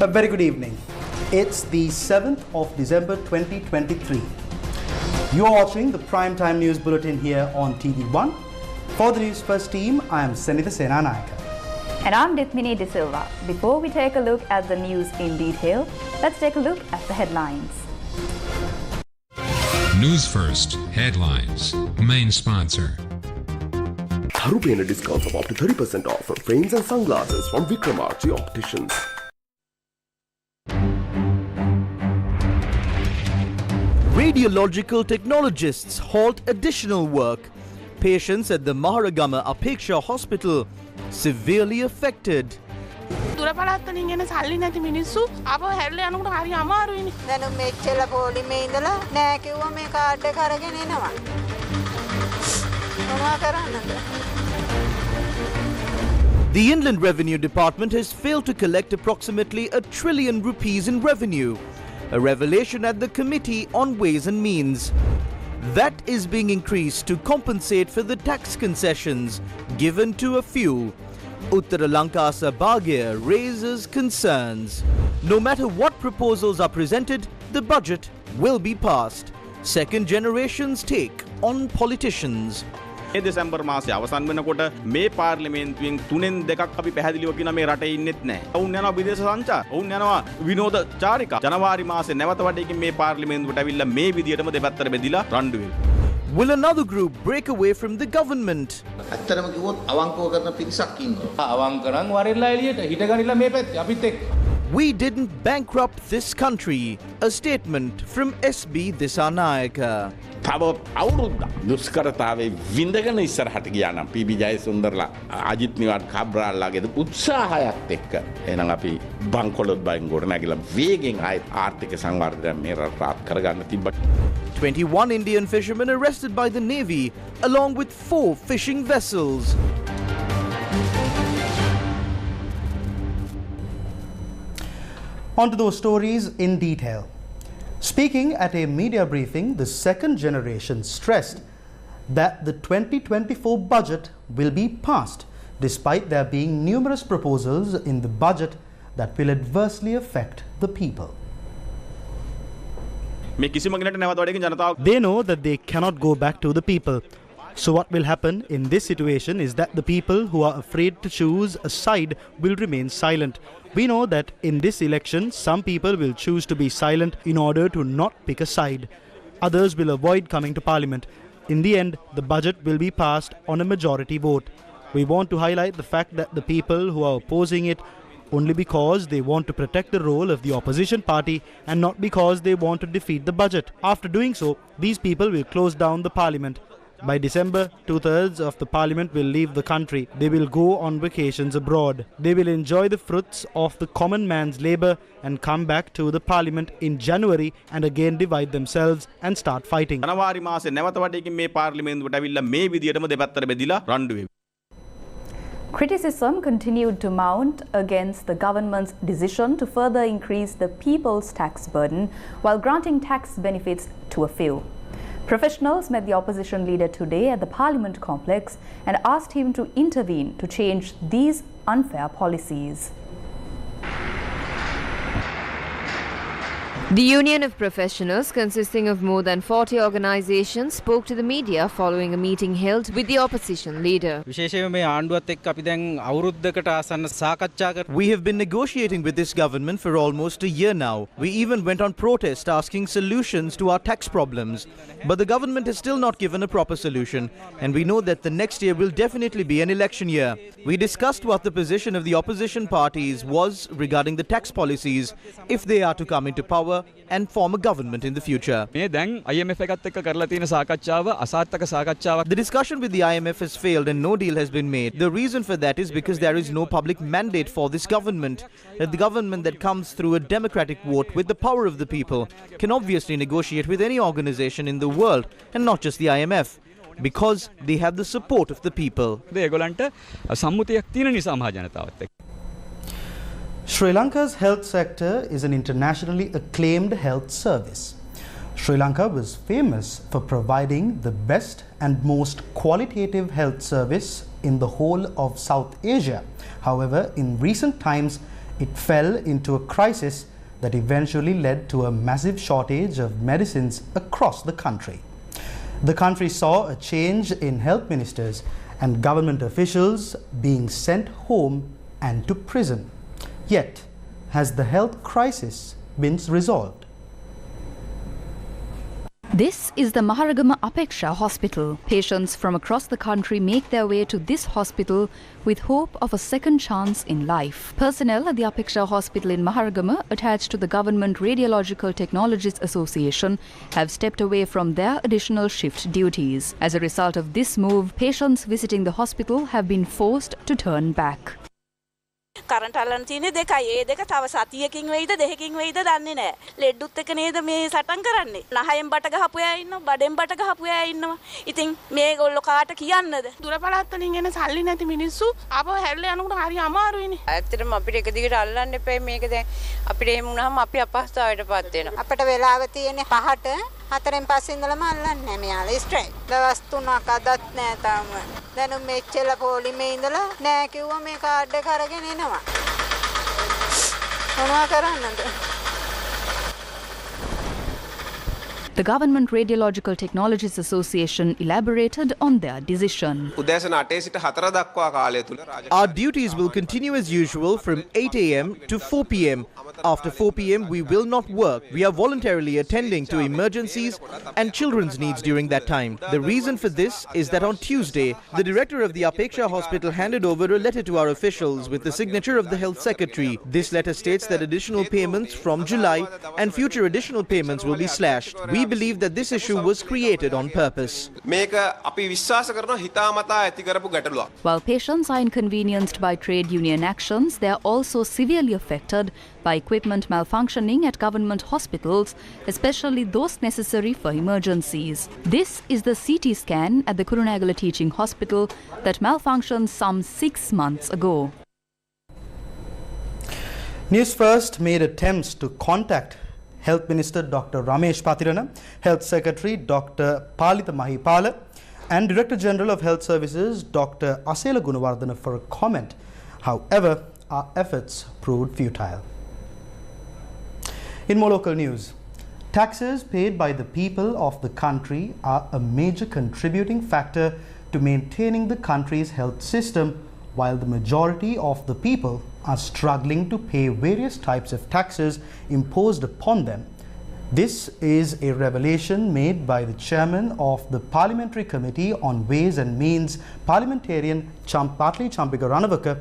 A very good evening. It's the 7th of December 2023. You're watching the Primetime News Bulletin here on TV1. For the Newsfirst team, I am Senitha Senanayaka. And I'm Dithmini De Silva. Before we take a look at the news in detail, let's take a look at the headlines. Newsfirst headlines. Main sponsor. Harupena discounts of up to 30% off on frames and sunglasses from Vikramarchi Opticians. Radiological technologists halt additional work. Patients at the Maharagama Apeksha Hospital severely affected. දුරපළාත්තලින් එන සල්ලි නැති මිනිස්සු අපව හැරිලා යනකොට හරි අමාරුයිනේ. දැන් මෙච්චර පොලිමේ ඉඳලා නෑ කිව්වා මේ කාඩ් එක අරගෙන එනවා. මොනවා කරන්නද? The Inland Revenue Department has failed to collect approximately ₹1 trillion in revenue, a revelation at the Committee on Ways and Means. That is being increased to compensate for the tax concessions given to a few. Uttara Lankasa Bagir raises concerns. No matter what proposals are presented, the budget will be passed. Second generation's take on politicians. December මාසයේ අවසන් වෙනකොට මේ පාර්ලිමේන්තුවෙන් 3න් 2ක් අපි පැහැදිලිව කියන මේ රටේ ඉන්නෙත් නැහැ. ඔවුන් යනවා විදේශ සංචාර. ඔවුන් යනවා විනෝද චාරිකා. ජනවාරි මාසේ නැවත වඩේකින් මේ පාර්ලිමේන්තුවට ඇවිල්ලා මේ විදියටම දෙපැත්තට බෙදිලා රණ්ඩු වෙනවා. Will another group break away from the government? ඇත්තටම කිව්වොත් අවංකව කරන පිරිසක් ඉන්නවා. අවංක නම් වරෙල්ලා එළියට හිටගනිලා මේ පැත්තේ අපිත් එක්ක. We didn't bankrupt this country. A statement from SB Disanayaka. තව අවුරුද්දක් දුෂ්කරතාවේ විඳගෙන ඉස්සරහට ගියා නම් පීබී ජයසුන්දරලා අජිත් නිවාඩ් කාබ්‍රාල්ලාගේ උත්සාහයත් එක්ක එහෙනම් අපි බංකොලොත් බයින් ගොඩ නැගිලා වේගෙන් ආයත් ආර්ථික සංවර්ධනය මේ රටාත් කරගන්න තිබ්බා. 21 Indian fishermen arrested by the Navy along with 4 fishing vessels. On to those stories in detail. Speaking at a media briefing, the second generation stressed that the 2024 budget will be passed, despite there being numerous proposals in the budget that will adversely affect the people. They know that they cannot go back to the people. So what will happen in this situation is that the people who are afraid to choose a side will remain silent. We know that in this election, some people will choose to be silent in order to not pick a side. Others will avoid coming to Parliament. In the end, the budget will be passed on a majority vote. We want to highlight the fact that the people who are opposing it only because they want to protect the role of the opposition party and not because they want to defeat the budget. After doing so, these people will close down the Parliament. By December, 2/3 of the Parliament will leave the country. They will go on vacations abroad. They will enjoy the fruits of the common man's labour and come back to the Parliament in January and again divide themselves and start fighting. ජනවාරි මාසේ නැවත වඩේකින් මේ පාර්ලිමේන්තුවට ඇවිල්ලා මේ විදියටම දෙපැත්තට බෙදිලා රණ්ඩු වෙයි. Criticism continued to mount against the government's decision to further increase the people's tax burden while granting tax benefits to a few. Professionals met the opposition leader today at the Parliament complex and asked him to intervene to change these unfair policies. The Union of Professionals, consisting of more than 40 organizations, spoke to the media following a meeting held with the opposition leader. We have been negotiating with this government for almost a year now. We even went on protest asking solutions to our tax problems. But the government has still not given a proper solution, and we know that the next year will definitely be an election year. We discussed what the position of the opposition parties was regarding the tax policies if they are to come into power and form a government in the future. The discussion with the IMF has failed and no deal has been made. The reason for that is because there is no public mandate for this government. The government that comes through a democratic vote with the power of the people can obviously negotiate with any organization in the world and not just the IMF, because they have the support of the people. Sri Lanka's health sector is an internationally acclaimed health service. Sri Lanka was famous for providing the best and most qualitative health service in the whole of South Asia. However, in recent times, It fell into a crisis that eventually led to a massive shortage of medicines across the country. The country saw a change in health ministers and government officials being sent home and to prison. Yet, has the health crisis been resolved? This is the Maharagama Apeksha Hospital. Patients from across the country make their way to this hospital with hope of a second chance in life. Personnel at the Apeksha Hospital in Maharagama, attached to the Government Radiological Technologies Association, have stepped away from their additional shift duties. As a result of this move, patients visiting the hospital have been forced to turn back. Current අල්ලන්න තියෙන්නේ දෙකයි. ඒ දෙක තව සතියකින් වෙයිද දෙකකින් වෙයිද දන්නේ නැහැ. ලෙඩුත් එක නේද මේ සටන් කරන්නේ. නහයෙන් බට ගහපු අය ඉන්නවා, බඩෙන් බට ගහපු අය ඉන්නවා. ඉතින් මේගොල්ලෝ කාට කියන්නද? දුර පළාත් වලින් එන සල්ලි නැති මිනිස්සු ආපහු හැරිලා යනකොට හරි අමාරුයිනේ. ඇත්තටම අපිට එක දිගට අල්ලන්න එපා මේක දැන් අපිට එහෙම වුණාම අපි අපහසුතාවයටපත් වෙනවා. අපිට වෙලාව තියෙන්නේ 5ට 4න් පස්සේ ඉඳලම අල්ලන්නේ මෙයාලා ස්ට්‍රයික්. දවස් 3ක් අදත් නෑ තාම. දැන් මෙච්චර පොලිමේ ඉඳලා නෑ කිව්වා මේ කාඩ් එක අරගෙන එනවා. මොනවා කරන්නද? The Government Radiological Technologies Association elaborated on their decision. Our duties will continue as usual from 8 a.m. to 4 p.m. After 4 p.m. we will not work. We are voluntarily attending to emergencies and children's needs during that time. The reason for this is that on Tuesday, the director of the Apeksha Hospital handed over a letter to our officials with the signature of the health secretary. This letter states that additional payments from July and future additional payments will be slashed. We believe that this issue was created on purpose. While patients are inconvenienced by trade union actions, they are also severely affected by equipment malfunctioning at government hospitals, especially those necessary for emergencies. This is the CT scan at the Kurunegala Teaching Hospital that malfunctioned some 6 months ago. Newsfirst made attempts to contact Health Minister Dr. Ramesh Patirana, Health Secretary Dr. Palitha Mahipala, and Director General of Health Services Dr. Asela Gunawardana for a comment. However, our efforts proved futile. In more local news, taxes paid by the people of the country are a major contributing factor to maintaining the country's health system, while the majority of the people are struggling to pay various types of taxes imposed upon them. This is a revelation made by the chairman of the Parliamentary Committee on Ways and Means, Parliamentarian Patli Champika Ranavaka,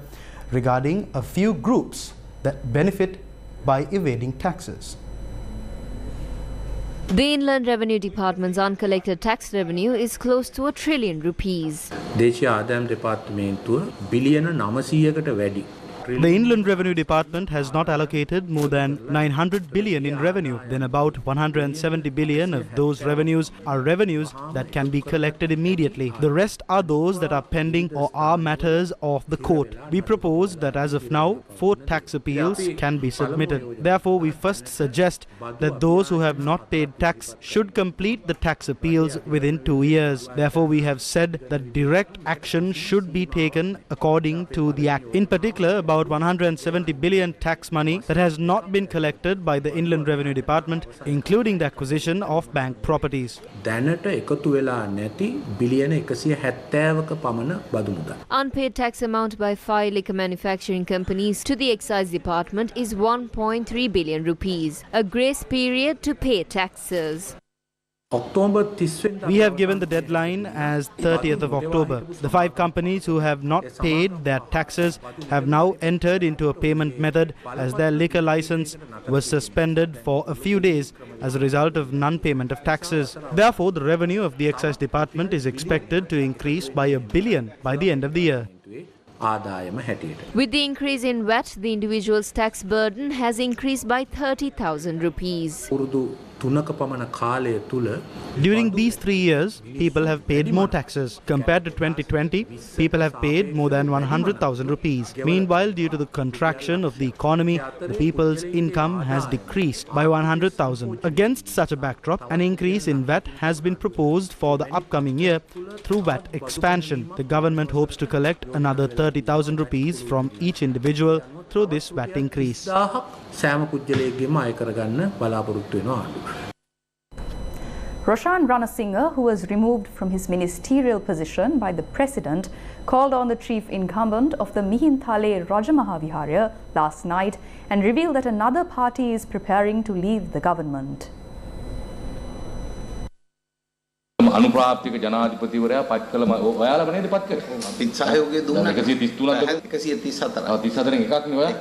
regarding a few groups that benefit by evading taxes. The Inland Revenue Department's uncollected tax revenue is close to ₹1 trillion. දේශීය ආදායම් දෙපාර්තමේන්තුව බිලියන 900කට වැඩි. The Inland Revenue Department has not allocated more than 900 billion in revenue. Then about 170 billion of those revenues are revenues that can be collected immediately. The rest are those that are pending or are matters of the court. We propose that as of now, 4 tax appeals can be submitted. Therefore, we first suggest that those who have not paid tax should complete the tax appeals within 2 years. Therefore, we have said that direct action should be taken according to the Act. In particular, about 170 billion tax money that has not been collected by the Inland Revenue Department, including the acquisition of bank properties. දැනට එකතු වෙලා නැති බිලියන 170ක පමණ බදු මුදල්. Unpaid tax amount by 5 liquor manufacturing companies to the Excise Department is ₹1.3 billion. A grace period to pay taxes. We have given the deadline as 30th of October. The 5 companies who have not paid their taxes have now entered into a payment method, as their liquor license was suspended for a few days as a result of non-payment of taxes. Therefore, the revenue of the Excise Department is expected to increase by $1 billion by the end of the year. With the increase in VAT, the individual's tax burden has increased by ₹30,000. During these 3 years, people have paid more taxes. Compared to 2020, people have paid more than ₹100,000. Meanwhile, due to the contraction of the economy, the people's income has decreased by 100,000. Against such a backdrop, an increase in VAT has been proposed for the upcoming year through VAT expansion. The government hopes to collect another ₹30,000 from each individual through this VAT increase. සෑම කුජලයකගේම අය කරගන්න බලාපොරොත්තු වෙනවා ආණ්ඩුව. Roshan Ranasinghe, who was removed from his ministerial position by the President, called on the chief incumbent of the Mihinthale Rajamahaviharya last night and revealed that another party is preparing to leave the government. අනුප්‍රාප්තික ජනාධිපතිවරයා පත් කළ ඔයාලම නේද පත් කරේ? අපිත් සහයෝගය දුන්නා. 133 134. 34න් එකක් නේ ඔයා.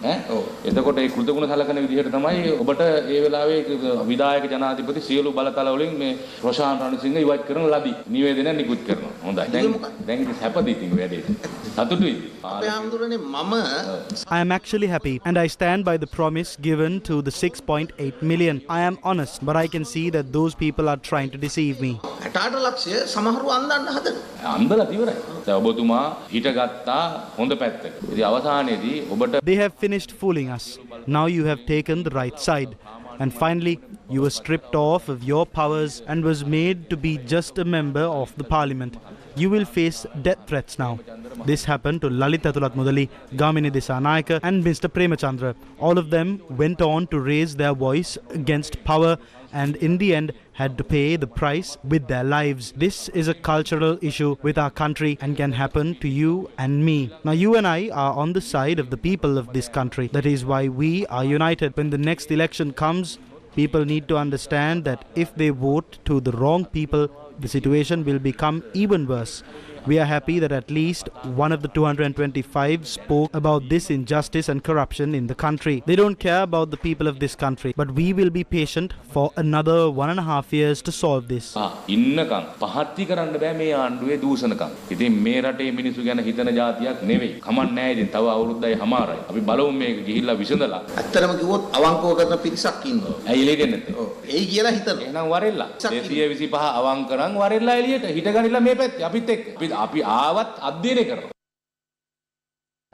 ඈ ඔව්. එතකොට ඒ කෘතගුණ සලකන විදිහට තමයි ඔබට ඒ වෙලාවේ විධායක ජනාධිපති සියලු බලතල වලින් මේ රොෂාන් රණසිංහ ඉවත් කරන ලදී. නිවේදනය නිකුත් කරනවා. හොඳයි. දැන් ඉතින් සැපද ඉතින් වැඩේ. සතුටුයි. අපේ හැමදෙරනේ මම I am actually happy and I stand by the promise given to the 6.8 million. I am honest, but I can see that those people are trying to deceive me. 68 ලක්ෂය සමහරව අන්දන්න හදන. අන්දලා ඉවරයි. දැන් ඔබතුමා හිටගත්තා හොඳ පැත්තට. ඉතින් අවසානයේදී ඔබට They have finished fooling us. Now you have taken the right side. And finally, you were stripped off of your powers and was made to be just a member of the parliament. You will face death threats now. This happened to Lalita Tulat Mudali, Gamini Disanayaka and Mr. Premachandra. All of them went on to raise their voice against power and in the end had to pay the price with their lives. This is a cultural issue with our country and can happen to you and me. Now you and I are on the side of the people of this country. That is why we are united. When the next election comes, people need to understand that if they vote to the wrong people, the situation will become even worse. We are happy that at least one of the 225 spoke about this injustice and corruption in the country. They don't care about the people of this country, but we will be patient for another 1.5 years to solve this. ඉන්නකම් පහත්ති කරන්න බෑ මේ ආණ්ඩුවේ දූෂණකම්. ඉතින් මේ රටේ මිනිස්සු ගැන හිතන જાතියක් නෙවෙයි. කමක් නැහැ ඉතින් තව අවුරුද්දයි හමාරයි. අපි බලමු මේක ගිහිල්ලා විසඳලා. ඇත්තටම කිව්වොත් අවංකව කරන පිරිසක් ඉන්නවා. ඇයි එළියට එන්නේ නැත්තේ? ඔව්. එයි කියලා හිතනවා. එහෙනම් වරෙල්ලා. 225 අවංක නම් වරෙල්ලා එළියට හිටගනිලා මේ පැත්තේ අපිත් එක්ක. අපි ආවත් අධ්‍යයනය කරනවා.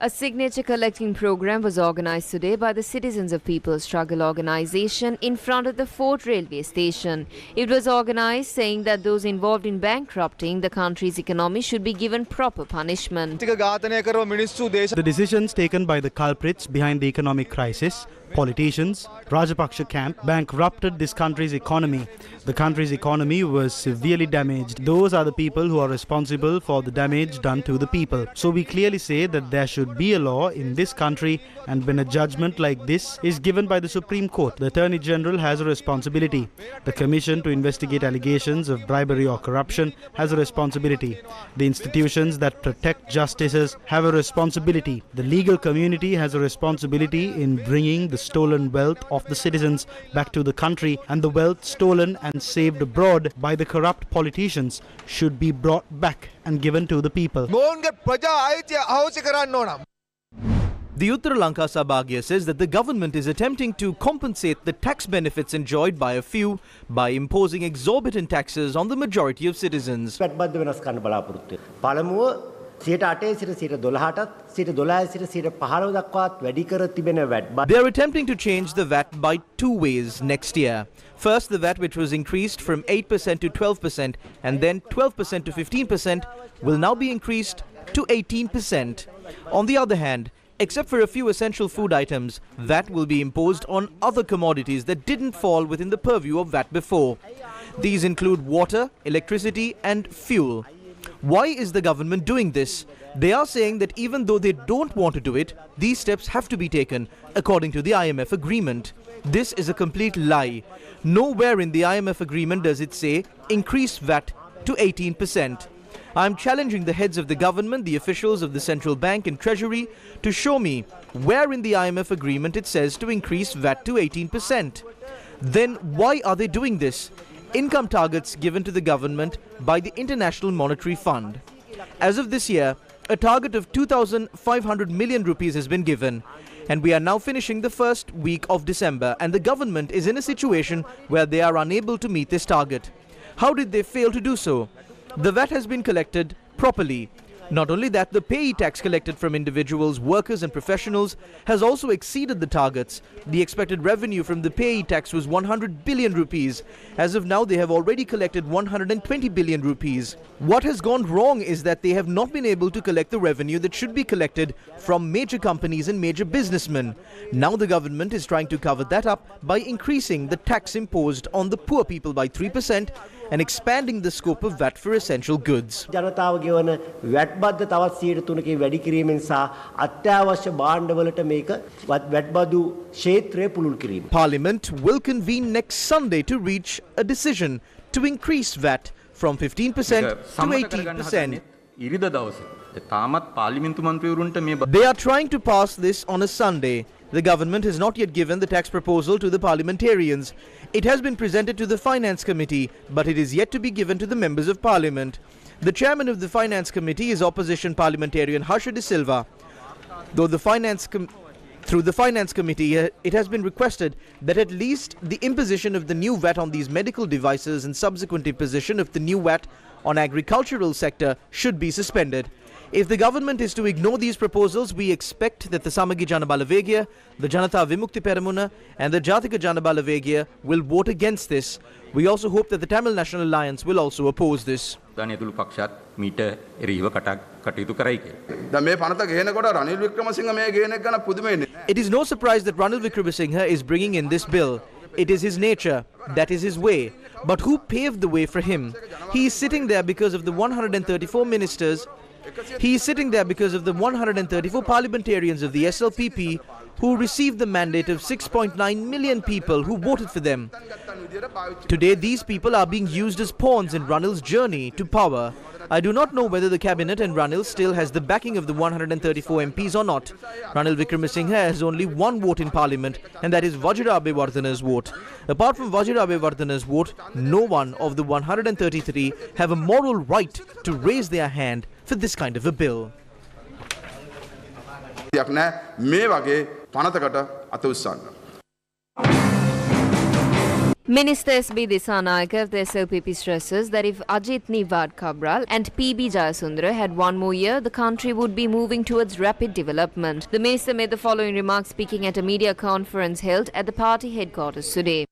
A signature collecting program was organized today by the Citizens of People's Struggle organization in front of the Fort Railway Station. It was organized saying that those involved in bankrupting the country's economy should be given proper punishment. The decisions taken by the culprits behind the economic crisis, politicians, Rajapaksa camp, bankrupted this country's economy. The country's economy was severely damaged. Those are the people who are responsible for the damage done to the people. So we clearly say that there should be a law in this country, and when a judgment like this is given by the Supreme Court, the Attorney General has a responsibility. The Commission to investigate allegations of bribery or corruption has a responsibility. The institutions that protect justices have a responsibility. The legal community has a responsibility in bringing the stolen wealth of the citizens back to the country, and the wealth stolen and saved abroad by the corrupt politicians should be brought back and given to the people. The Uttara Lankasa Bhagya says that the government is attempting to compensate the tax benefits enjoyed by a few by imposing exorbitant taxes on the majority of citizens. They are attempting to change the VAT by two ways next year. First, the VAT, which was increased from 8% to 12% and then 12% to 15%, will now be increased to 18%. On the other hand, except for a few essential food items, VAT will be imposed on other commodities that didn't fall within the purview of VAT before. These include water, electricity and fuel. Why is the government doing this? They are saying that even though they don't want to do it, these steps have to be taken according to the IMF agreement. This is a complete lie. Nowhere in the IMF agreement does it say increase VAT to 18%. I am challenging the heads of the government, the officials of the central bank and treasury to show me where in the IMF agreement it says to increase VAT to 18%. Then why are they doing this? Income targets given to the government by the International Monetary Fund. As of this year, a target of 2,500 million rupees has been given, and we are now finishing the first week of December, and the government is in a situation where they are unable to meet this target. How did they fail to do so? The VAT has been collected properly. Not only that, the payee tax collected from individuals, workers and professionals has also exceeded the targets. The expected revenue from the payee tax was 100 billion rupees. As of now, they have already collected 120 billion rupees. What has gone wrong is that they have not been able to collect the revenue that should be collected from major companies and major businessmen. Now the government is trying to cover that up by increasing the tax imposed on the poor people by 3% and expanding the scope of VAT for essential goods. ජනතාව ගෙවන VAT බද්ද තවත් 103කින් වැඩි කිරීමෙන් සහ අත්‍යවශ්‍ය භාණ්ඩවලට මේක VAT බදු ක්ෂේත්‍රය පුළුල් කිරීම. Parliament will convene next Sunday to reach a decision to increase VAT from 15% to 18%. They are trying to pass this on a Sunday. The government has not yet given the tax proposal to the parliamentarians. It has been presented to the Finance Committee, but it is yet to be given to the members of Parliament. The chairman of the Finance Committee is opposition parliamentarian Harsha de Silva. Through the Finance Committee, it has been requested that at least the imposition of the new VAT on these medical devices and subsequent imposition of the new VAT on agricultural sector should be suspended. If the government is to ignore these proposals, we expect that the Samagi Jana Balavegia, the Janata Vimukti Peramuna and the Jatika Jana Balavegia will vote against this. We also hope that the Tamil National Alliance will also oppose this. It is no surprise that Ranil Wickremesinghe is bringing in this bill. It is his nature, that is his way. But who paved the way for him? He is sitting there because of the 134 ministers. He is sitting there because of the 134 parliamentarians of the SLPP who received the mandate of 6.9 million people who voted for them. Today, these people are being used as pawns in Ranil's journey to power. I do not know whether the cabinet and Ranil still has the backing of the 134 MPs or not. Ranil Wickremesinghe has only one vote in parliament, and that is Vajira Abewardhana's vote. Apart from Vajira Abewardhana's vote, no one of the 133 have a moral right to raise their hand for this kind of a bill. Minister S.B. Disanayake of the SLPP stresses that if Ajit Nivad Cabral and P.B. Jayasundara had one more year, the country would be moving towards rapid development. The minister made the following remarks speaking at a media conference held at the party headquarters today.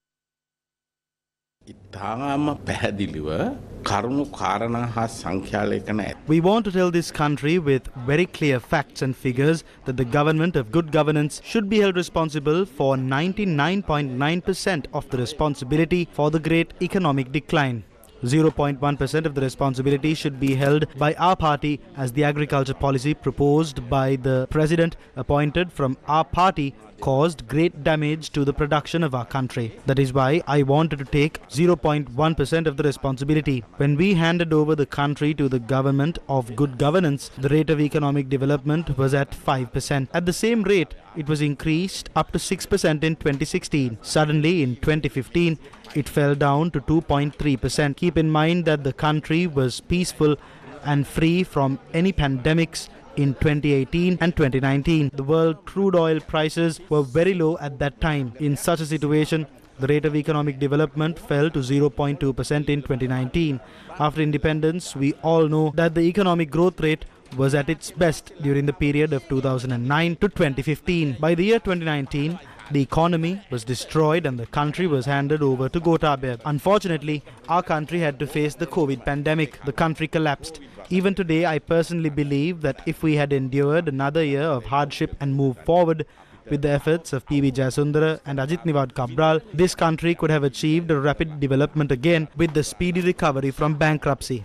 We want to tell this country with very clear facts and figures that the government of good governance should be held responsible for 99.9% of the responsibility for the great economic decline. 0.1% of the responsibility should be held by our party, as the agriculture policy proposed by the president appointed from our party caused great damage to the production of our country. That is why I wanted to take 0.1% of the responsibility. When we handed over the country to the government of good governance, the rate of economic development was at 5%. At the same rate, it was increased up to 6% in 2016. Suddenly, in 2015, it fell down to 2.3%. Keep in mind that the country was peaceful and free from any pandemics in 2018 and 2019. The world crude oil prices were very low at that time. In such a situation, the rate of economic development fell to 0.2% in 2019. After independence, we all know that the economic growth rate was at its best during the period of 2009 to 2015. By the year 2019, the economy was destroyed and the country was handed over to Gotabaya. Unfortunately, our country had to face the COVID pandemic. The country collapsed. Even today, I personally believe that if we had endured another year of hardship and moved forward with the efforts of P.B. Jayasundara and Ajit Nivad Cabral, this country could have achieved a rapid development again with the speedy recovery from bankruptcy.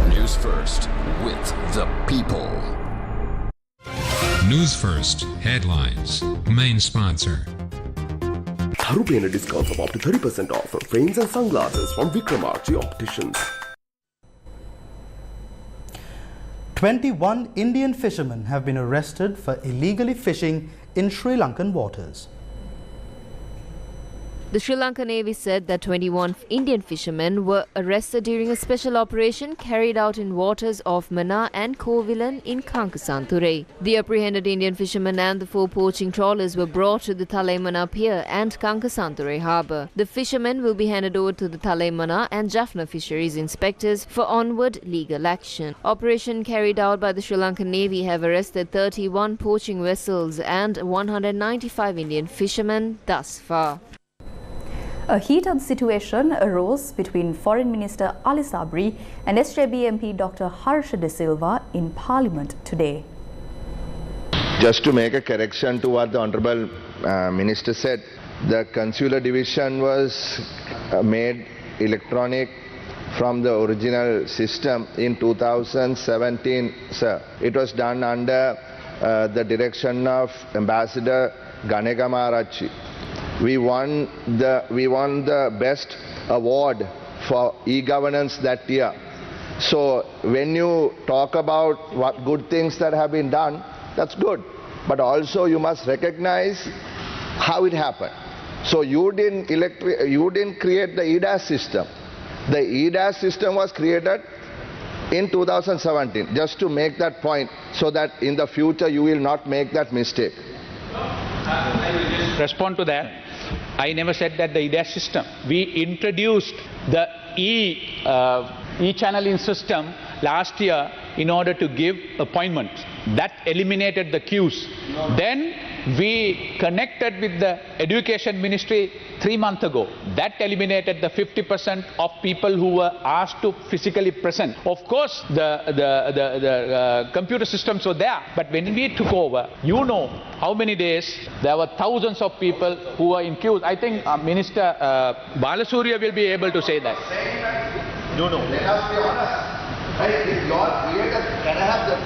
News First with the people. News First headlines. Main sponsor. Tharupena discounts of up to 30% off frames and sunglasses from Vikramarchi Opticians. 21 Indian fishermen have been arrested for illegally fishing in Sri Lankan waters. The Sri Lanka Navy said that 21 Indian fishermen were arrested during a special operation carried out in waters of Mana and Kovilan in Kankasanture. The apprehended Indian fishermen and the 4 poaching trawlers were brought to the Thalaimana Pier and Kankasanture harbour. The fishermen will be handed over to the Thalaimana and Jaffna fisheries inspectors for onward legal action. Operation carried out by the Sri Lankan Navy have arrested 31 poaching vessels and 195 Indian fishermen thus far. A heated situation arose between Foreign Minister Ali Sabri and SJB MP Dr. Harsha de Silva in Parliament today. Just to make a correction to what the Honourable Minister said, the Consular Division was made electronic from the original system in 2017, sir. It was done under the direction of Ambassador Ganegamarachi. We won the best award for e-governance that year. So when you talk about what good things that have been done, that's good. But also you must recognize how it happened. So you didn't create the EDAS system. The EDAS system was created in 2017, just to make that point, so that in the future you will not make that mistake. Respond to that. I never said that the EDAS system. We introduced the e-channeling system last year in order to give appointments. That eliminated the queues. Then we connected with the Education Ministry 3 months ago. That eliminated the 50% of people who were asked to physically present. Of course, the computer systems were there, but when we took over, you know how many days there were thousands of people who were in queues. I think Minister Balasuriya will be able to say that. No. Let us be honest. Right? If you are created, can I have the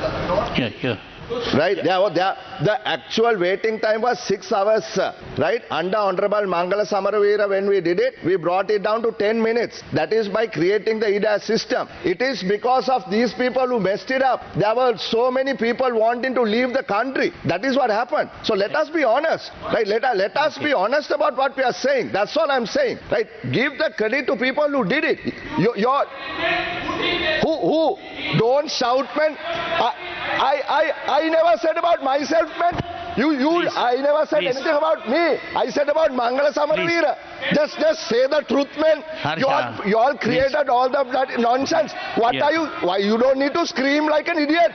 Right, the actual waiting time was 6 hours, right? Under Honorable Mangala Samaravira, when we did it, we brought it down to 10 minutes. That is by creating the EDAS system. It is because of these people who messed it up. There were so many people wanting to leave the country. That is what happened. So let us be honest, right? Let us be honest about what we are saying. That's all I'm saying, right? Give the credit to people who did it. Who don't shout, man. I never said about myself, man. I never said anything about me. I said about Mangala Samaravira. Just say the truth, man. You all created all the that nonsense. What are you? Why you don't need to scream like an idiot?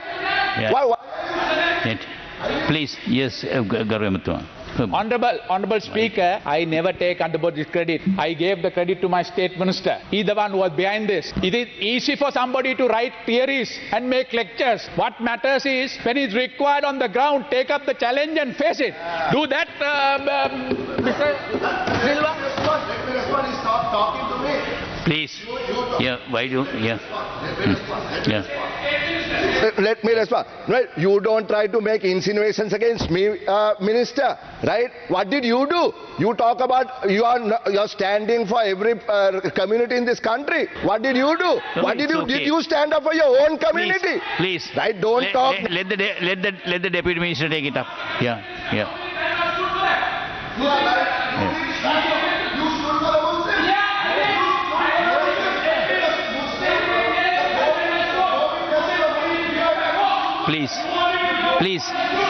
Yeah. Why? Please, yes, Garumatwa. Honorable Speaker, I never take anybody's credit. I gave the credit to my State Minister. He's the one who was behind this. It is easy for somebody to write theories and make lectures. What matters is when it's required on the ground, take up the challenge and face it. Do that, Mr. Dilva. Let me respond. He stopped talking to me. Please. Yeah, why do? Yeah. Let me respond. Right, you don't try to make insinuations against me, Minister. Right? What did you do? You talk about you're standing for every community in this country. What did you do? No, what did you? Okay. Did you stand up for your own community? Please. Right? Don't talk. Let the Deputy Minister take it up. Yeah.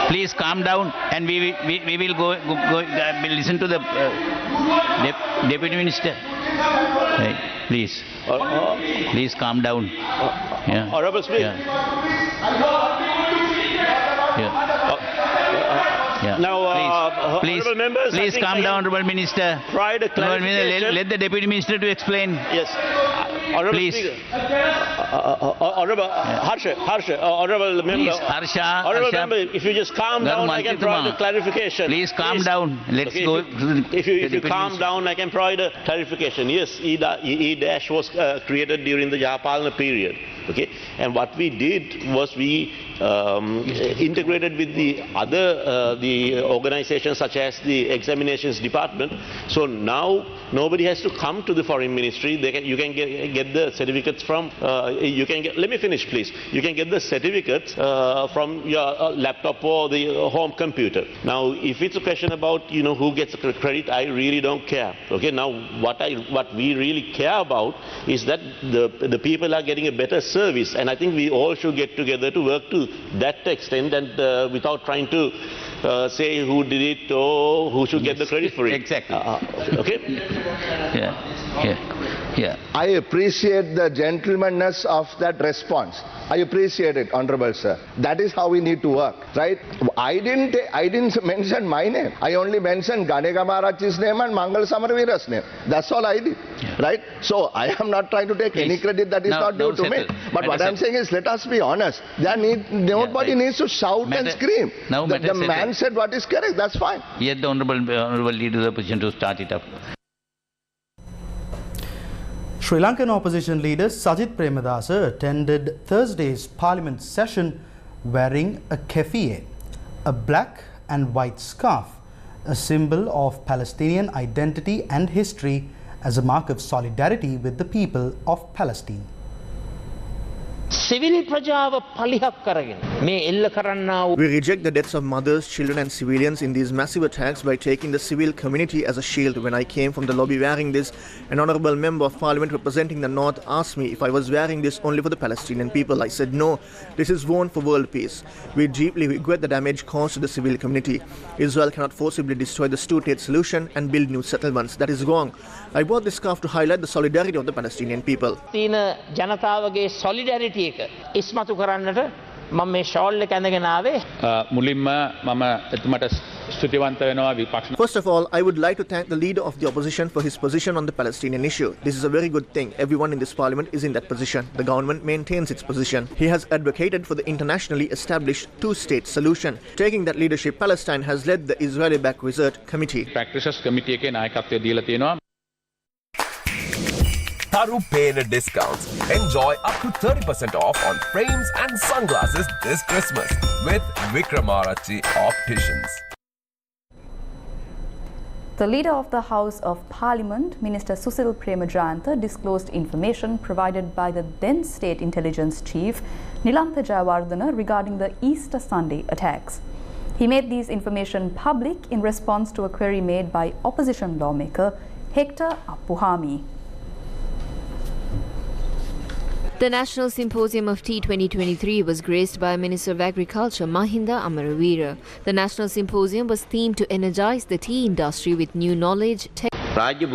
Please calm down, and we will go listen to the Deputy Minister. Right, please calm down. Yeah. Honorable Speaker. Yeah. Now, please members, please calm down, Honorable Minister. Let the Deputy Minister to explain. Yes. Honorable please. Speaker. Honorable Harsha, Honorable Member. Please, Harsha. Honorable Member, if you just calm down, I can provide a clarification. Please calm down. Let's go. If you calm down, I can provide a clarification. Yes, E-dash was created during the Japalana period. Okay, and what we did was we integrated with the other the organizations such as the examinations department. So now nobody has to come to the foreign ministry. You can get the certificates from. You can get. Let me finish, please. You can get the certificates from your laptop or the home computer. Now, if it's a question about who gets the credit, I really don't care. Okay. Now, what we really care about is that the people are getting a better service, and I think we all should get together to work to that extent, and without trying to say who did it or who should get the credit for it. Exactly. Okay. Yeah. I appreciate the gentlemanness of that response. I appreciate it, Honorable Sir. That is how we need to work, right? I didn't mention my name. I only mentioned Ganegamarachi's name and Mangal Samarveera's name. That's all I did, right? So I am not trying to take any credit that is not due to me. But what I'm saying is, let us be honest. Nobody needs to shout and scream. The man said what is correct. That's fine. Yet the honorable leader of the opposition to start it up. Sri Lankan opposition leader Sajit Premadasa attended Thursday's parliament session wearing a keffiyeh, a black and white scarf, a symbol of Palestinian identity and history as a mark of solidarity with the people of Palestine. We reject the deaths of mothers, children and civilians in these massive attacks by taking the civil community as a shield. When I came from the lobby wearing this, an honourable member of parliament representing the north asked me if I was wearing this only for the Palestinian people. I said no, this is worn for world peace. We deeply regret the damage caused to the civil community. Israel cannot forcibly destroy the two-state solution and build new settlements. That is wrong. I bought this scarf to highlight the solidarity of the Palestinian people. solidarity ඉස්මතු කරන්නට මම මේ ෂෝල් එක ඇඳගෙන ආවේ මුලින්ම මම එතුමට ස්තුතිවන්ත වෙනවා විපක්ෂ First of all, I would like to thank the leader of the opposition for his position on the Palestinian issue. This is a very good thing. Everyone in this parliament is in that position. The government maintains its position. He has advocated for the internationally established two-state solution. Taking that leadership, Palestine has led the Israeli-backed Research Committee. Practices committee එකේ නායකත්වය දීලා තියෙනවා. Tharu paid discounts. Enjoy up to 30% off on frames and sunglasses this Christmas with Vikramarachi Opticians. The leader of the House of Parliament, Minister Susil Premadasa, disclosed information provided by the then State Intelligence Chief, Nilantha Jayawardena, regarding the Easter Sunday attacks. He made these information public in response to a query made by opposition lawmaker Hector Appuhami. The National Symposium of Tea 2023 was graced by Minister of Agriculture Mahinda Amaraweera. The National Symposium was themed to energize the tea industry with new knowledge, Former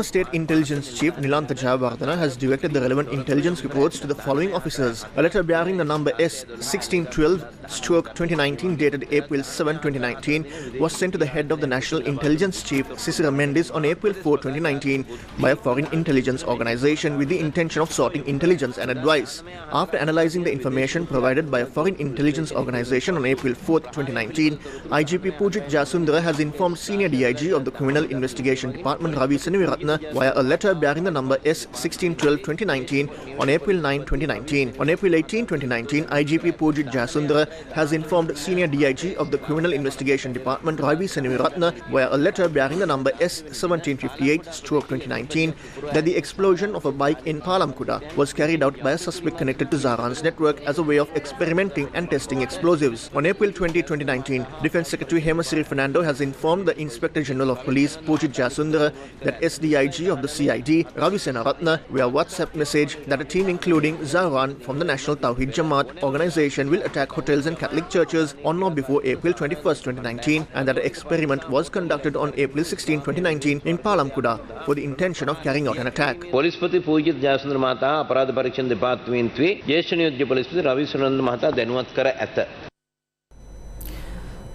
State Intelligence Chief Nilantha Jayawardena has directed the relevant intelligence reports to the following officers. A letter bearing the number S1612/2019 dated April 7, 2019 was sent to the head of the National Intelligence Chief Sisira Mendes on April 4, 2019 by a foreign intelligence organization with the intention of sorting intelligence and advice. After analyzing the information provided by a foreign intelligence organization on April 4, 2019, IGP Pujit Jasundara has informed Senior DIG of the Criminal Investigation Department Ravi Senaviratna via a letter bearing the number S1612/2019 on April 9, 2019. On April 18, 2019, IGP Pujit Jasundara has informed Senior DIG of the Criminal Investigation Department Ravi Senaviratna via a letter bearing the number S1758/2019 that the explosion of a bike in Palamkuda was carried out by a suspect connected to Zaran's network as a way of experimenting and testing explosives. On April 20, 2019, Defence Secretary Hemasiri Fernando has informed the Inspector General of Police Pujit Jasundara that SDIG of the CID Ravi Senaratna via WhatsApp message that a team including Zaran from the National Tawhid Jamaat organization will attack hotels and Catholic churches on or before April 21, 2019 and that an experiment was conducted on April 16, 2019 in Palamkuda for the intention of carrying out an attack. පොලිස්පති පූජිත ජයසුන්දර මහතා අපරාධ පරීක්ෂණ දෙපාර්තමේන්තුවේ ජ්‍යෙෂ්ඨ නියෝජ්‍ය පොලිස්පති රවි සුනන්ද මහතා දැනුවත් කර ඇත.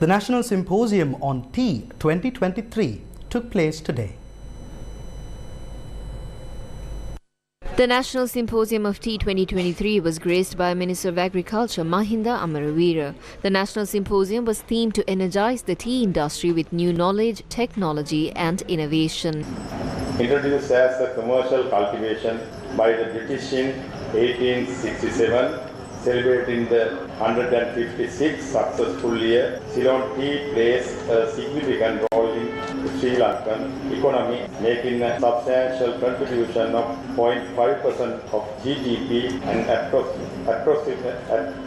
The National Symposium on Tea 2023 took place today. The National Symposium of Tea 2023 was graced by Minister of Agriculture Mahinda Amaraweera. The National Symposium was themed to energize the tea industry with new knowledge, technology and innovation. Introduced as the commercial cultivation by the British in 1867, celebrating the 156th successful year. Ceylon tea plays a significant role in the Sri Lankan economy, making a substantial contribution of 0.5% of GDP and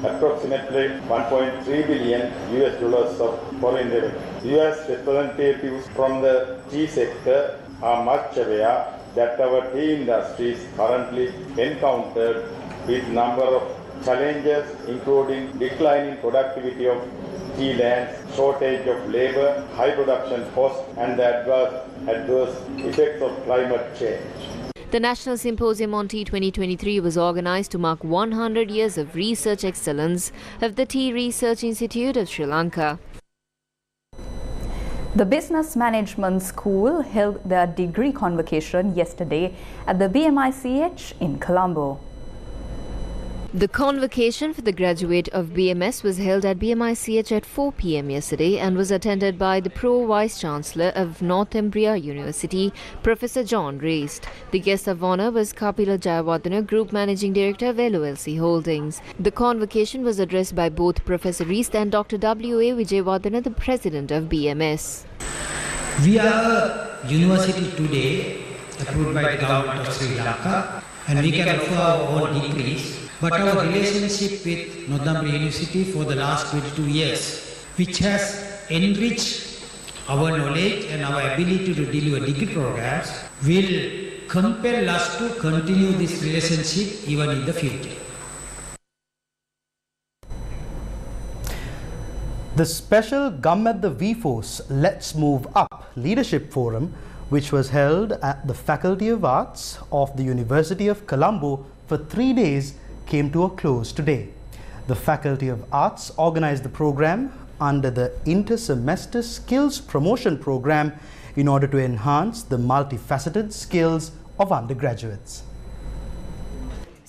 approximately 1.3 billion US dollars of foreign revenue. US representatives from the tea sector are much aware that our tea industry is currently encountered with number of challenges, including declining productivity of tea lands, shortage of labor, high production costs, and the adverse effects of climate change. The National Symposium on Tea 2023 was organized to mark 100 years of research excellence of the Tea Research Institute of Sri Lanka. The Business Management School held their degree convocation yesterday at the BMICH in Colombo. The convocation for the graduate of BMS was held at BMICH at 4 p.m. yesterday and was attended by the Pro Vice Chancellor of Northumbria University, Professor John Reist. The guest of honour was Kapila Jayawardena, Group Managing Director of LOLC Holdings. The convocation was addressed by both Professor Reist and Dr. W.A. Vijayawardena, the President of BMS. We are a university today approved by the government of Sri Lanka, and we can offer our own degrees. But our relationship with Northumbria University for the last 22 years, which has enriched our knowledge and our ability to deliver degree programs, will compel us to continue this relationship even in the future. The special Gum at the V-Force Let's Move Up Leadership Forum, which was held at the Faculty of Arts of the University of Colombo for 3 days, came to a close today. The Faculty of Arts organized the program under the Inter-Semester Skills Promotion Program in order to enhance the multifaceted skills of undergraduates.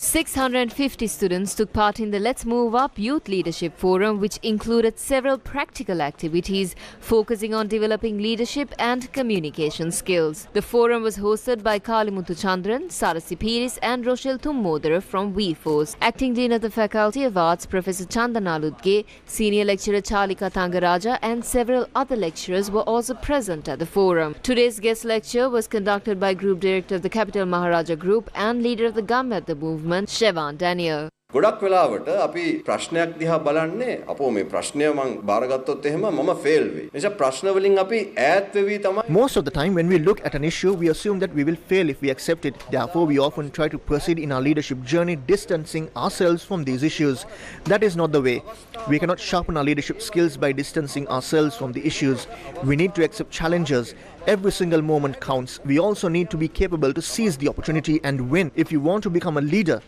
650 students took part in the Let's Move Up Youth Leadership Forum, which included several practical activities focusing on developing leadership and communication skills. The forum was hosted by Kalimuthu Chandran, Sarasi Piris and Rochelle Thummodara from V-Force. Acting Dean of the Faculty of Arts, Professor Chandanaludge, Senior Lecturer Chalika Thangaraja and several other lecturers were also present at the forum. Today's guest lecture was conducted by Group Director of the Capital Maharaja Group and leader of the Gum at the Movement, Shevan Daniel. ගොඩක් වෙලාවට අපි ප්‍රශ්නයක් දිහා බලන්නේ අපෝ මේ ප්‍රශ්නය මම බාරගත්තොත් එහෙම මම ෆේල් වෙයි. නිසා ප්‍රශ්න වලින් අපි ඈත් වෙවි තමයි. Most of the time when we look at an issue, we assume that we will fail if we accept it. Therefore, we often try to proceed in our leadership journey distancing ourselves from these issues. That is not the way. We cannot sharpen our leadership skills by distancing ourselves from the issues. We need to accept challenges. Every single moment counts. We also need to be capable to seize the opportunity and win. If you want to become a leader,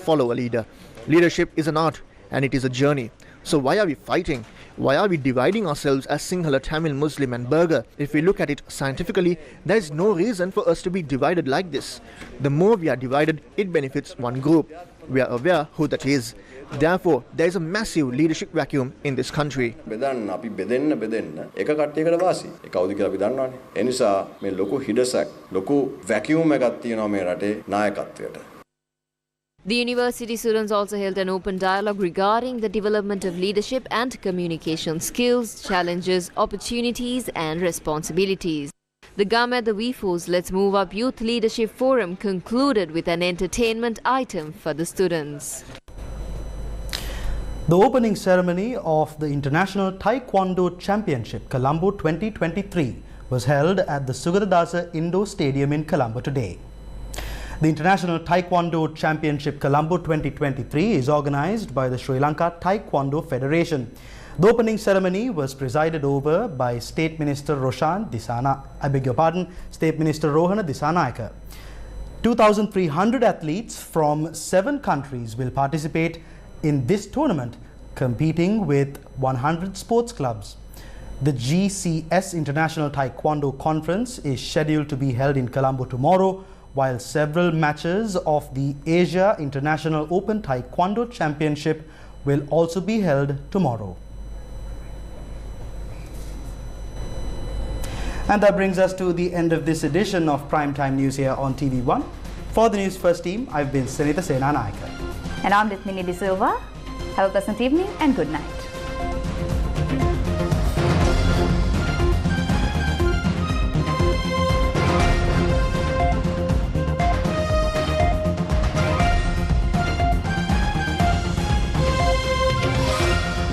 follow a leader. Leadership is an art and it is a journey. So why are we fighting? Why are we dividing ourselves as Sinhala, Tamil, Muslim and Burgher? If we look at it scientifically, there is no reason for us to be divided like this. The more we are divided, it benefits one group. We are aware who that is. Therefore, there is a massive leadership vacuum in this country. බෙදන්න අපි බෙදෙන්න එක කට්ටියකට වාසි. ඒ කවුද කියලා අපි දන්නවනේ. ඒ නිසා මේ ලොකු හිඩසක්, ලොකු වැකියුම් එකක් තියෙනවා මේ රටේ නායකත්වයට. The university students also held an open dialogue regarding the development of leadership and communication skills, challenges, opportunities and responsibilities. The Gum at the V-Force Let's Move Up Youth Leadership Forum concluded with an entertainment item for the students. The opening ceremony of the International Taekwondo Championship Colombo 2023 was held at the Premadasa Indoor Stadium in Colombo today. The International Taekwondo Championship Colombo 2023 is organized by the Sri Lanka Taekwondo Federation. The opening ceremony was presided over by State Minister Roshan State Minister Rohana Disanayaka. 2,300 athletes from 7 countries will participate in this tournament, competing with 100 sports clubs. The GCS International Taekwondo Conference is scheduled to be held in Colombo tomorrow, while several matches of the Asia International Open Taekwondo Championship will also be held tomorrow. And that brings us to the end of this edition of Primetime News here on TV1. For the Newsfirst team, I've been Sunita Senanayaka. And I'm Litmini De Silva. Have a pleasant evening and good night.